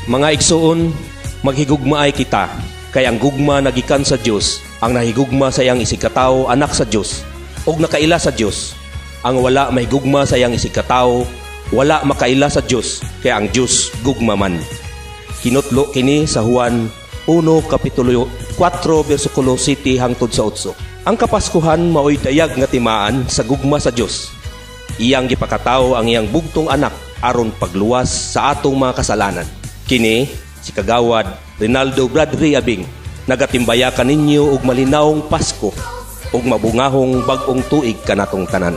Mga igsuon, maghigugmaay kita, kay ang gugma nagikan sa Dios, ang nahigugma sa iyang isikatawo anak sa Dios, ug nakaila sa Dios. Ang wala mahigugma sa iyang isikatawo, wala makaila sa Dios, kay ang Dios gugma man. Kinutlo kini sa Juan 1 kapitulo 4 bersikulo 7 hangtod sa 8. Ang Kapaskuhan maoy dayag nga timaan sa gugma sa Dios. Iyang gipakatawo ang iyang bugtong anak aron pagluwas sa atong mga kasalanan. Kini si Kagawad Rinaldo Bradley Abing nagatimbayakan ninyo og malinawong Pasko ug mabungahong bag-ong tuig kanatong tanan.